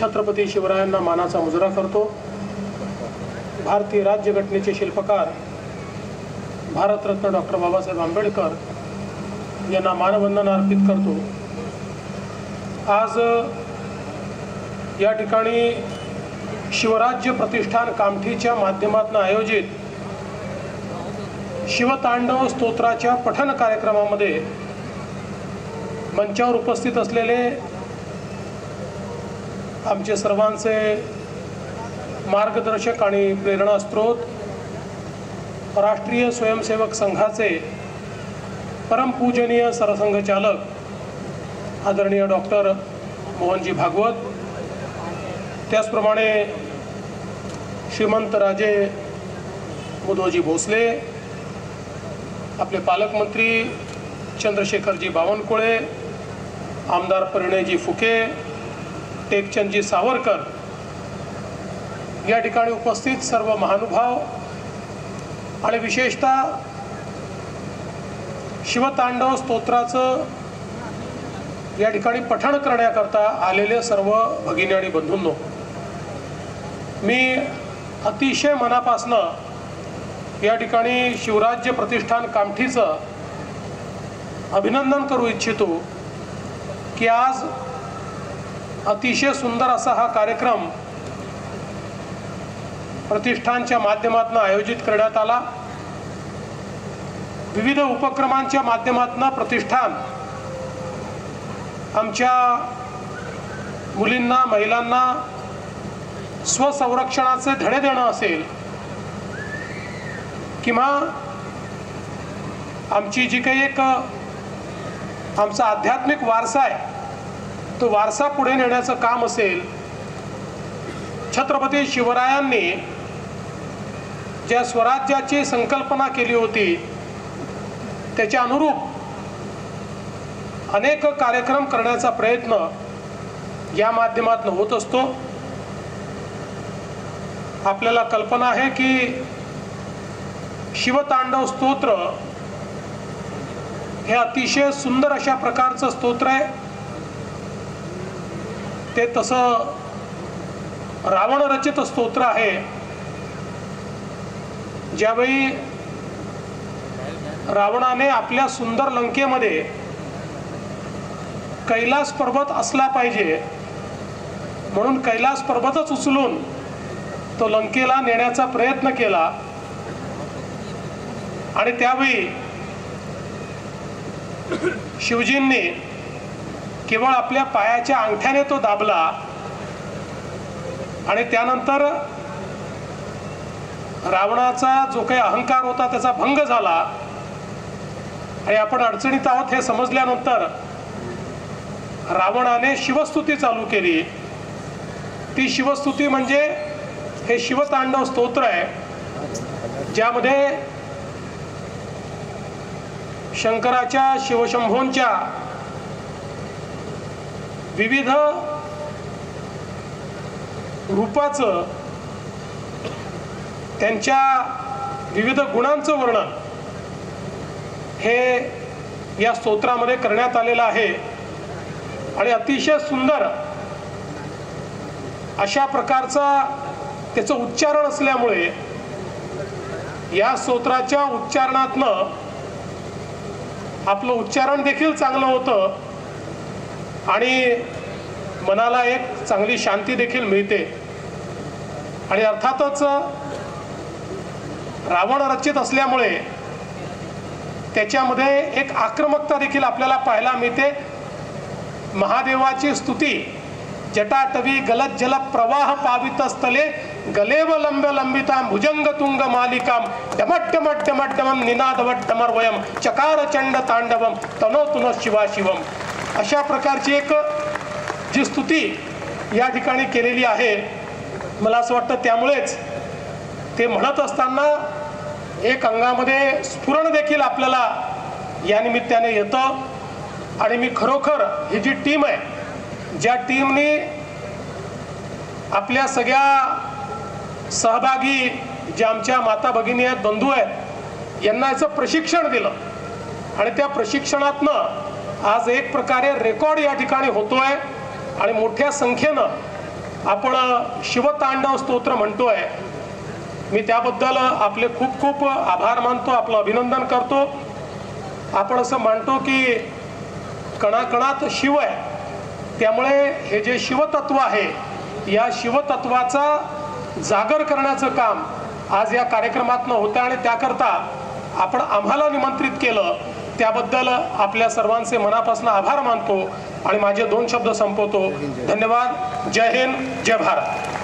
छत्रपती शिवरायांना मानाचा मुजरा करतो। भारतीय राज्यघटनेचे शिल्पकार भारतरत्न डॉक्टर बाबासाहेब आंबेडकर यांना मानवंदना अर्पित करतो। आज या ठिकाणी शिवराज्य प्रतिष्ठान कामठीच्या माध्यमातून आयोजित शिवतांडव स्तोत्राच्या पठण कार्यक्रमामध्ये मंचावर उपस्थित असलेले आमचे सर्वांचे मार्गदर्शक आणि प्रेरणास्त्रोत राष्ट्रीय स्वयंसेवक संघाचे परमपूजनीय सरसंघचालक आदरणीय डॉक्टर मोहनजी भागवत, त्याचप्रमाणे श्रीमंत राजे मुधोजी भोसले, आपले पालकमंत्री चंद्रशेखरजी बावनकुळे, आमदार परिणयजी फुके, टेकचंदजी सावरकर, या ठिकाणी उपस्थित सर्व महानुभाव आणि विशेषतः शिवतांडव स्तोत्राचं या ठिकाणी पठण करण्याकरता आलेले सर्व भगिनी आणि बंधूंनो, मी अतिशय मनापासनं या ठिकाणी शिवराज्य प्रतिष्ठान कामठीचं अभिनंदन करू इच्छितो की आज अतिशय सुंदर असा हा कार्यक्रम प्रतिष्ठानच्या माध्यमातून आयोजित करण्यात आला। विविध उपक्रमांच्या माध्यमातून प्रतिष्ठान आमच्या मुलींना, महिलांना स्वसंरक्षणाचे धडे देणं असेल किंवा आमची जी काही एक आमचा आध्यात्मिक वारसा आहे तो वारसा पुढे नेण्याचं काम असेल, छत्रपती शिवरायांनी ज्या स्वराज्याची संकल्पना केली होती त्याच्या अनुरूप अनेक कार्यक्रम करण्याचा प्रयत्न या माध्यमातून होत असतो। आपल्याला कल्पना आहे की शिवतांडव स्तोत्र हे अतिशय सुंदर अशा प्रकारचं स्तोत्र आहे। ते तसं रावण रचित स्तोत्र आहे। ज्यावेळी रावणाने आपल्या सुंदर लंकेमध्ये कैलास पर्वत असला पाहिजे म्हणून कैलास पर्वतच उचलून तो लंकेला नेण्याचा प्रयत्न केला आणि त्यावेळी शिवजींनी केवळ आपल्या पायाच्या अंगठ्याने तो दाबला आणि त्यानंतर रावणाचा जो काही अहंकार होता त्याचा भंग झाला आणि आपण अडचणीत आहोत हे समजल्यानंतर रावणाने शिवस्तुती चालू केली। ती शिवस्तुती म्हणजे हे शिवतांडव स्तोत्र आहे, ज्यामध्ये शंकराच्या, शिवशंभोंच्या विविध रूपाचं, त्यांच्या विविध गुणांचं वर्णन हे या स्तोत्रामध्ये करण्यात आलेलं आहे आणि अतिशय सुंदर अशा प्रकारचा त्याचं उच्चारण असल्यामुळे या स्तोत्राच्या उच्चारणातनं आपलं उच्चारण देखील चांगलं होतं आणि मनाला एक चांगली शांती देखील मिळते। आणि अर्थातच रावण रचित असल्यामुळे त्याच्यामध्ये एक आक्रमकता देखील आपल्याला पाहायला मिळते। महादेवाची स्तुती जटाटवी गलत जल प्रवाह पावितस्थले गलेव लंब लंबितां भुजंग तुंग मालिकां डमट्टमट्टमट्टमं निनादवट्टमर्वयं चकार चंड तांडवं तनोतुन शिवा शिवम, अशा प्रकारची एक जी स्तुती या ठिकाणी केलेली आहे। मला असं वाटतं त्यामुळेच ते म्हणत असताना एक अंगामध्ये स्फुरण देखील आपल्याला या निमित्ताने येतं आणि मी खरोखर ही जी टीम आहे, ज्या टीमने आपल्या सगळ्या सहभागी ज्या आमच्या माता भगिनी आहेत, बंधू आहेत, यांना याचं प्रशिक्षण दिलं आणि त्या प्रशिक्षणातनं आज एक प्रकारे रेकॉर्ड या ठिकाणी होतोय आणि मोठ्या संख्येनं आपण शिवतांडव स्तोत्र म्हणतोय, मी त्याबद्दल आपले खूप खूप आभार मानतो, आपलं अभिनंदन करतो. आपण असं मानतो की कणाकणात शिव आहे, त्यामुळे हे जे शिवतत्व आहे या शिवतत्वाचा जागर करण्याचं काम आज या कार्यक्रमातनं होतं आणि त्याकरता आपण आम्हाला निमंत्रित केलं त्याबद्दल आपल्या सर्वांचे मनापासून आभार मानतो आणि माझे 2 शब्द संपवतो. धन्यवाद. जय हिंद, जय भारत.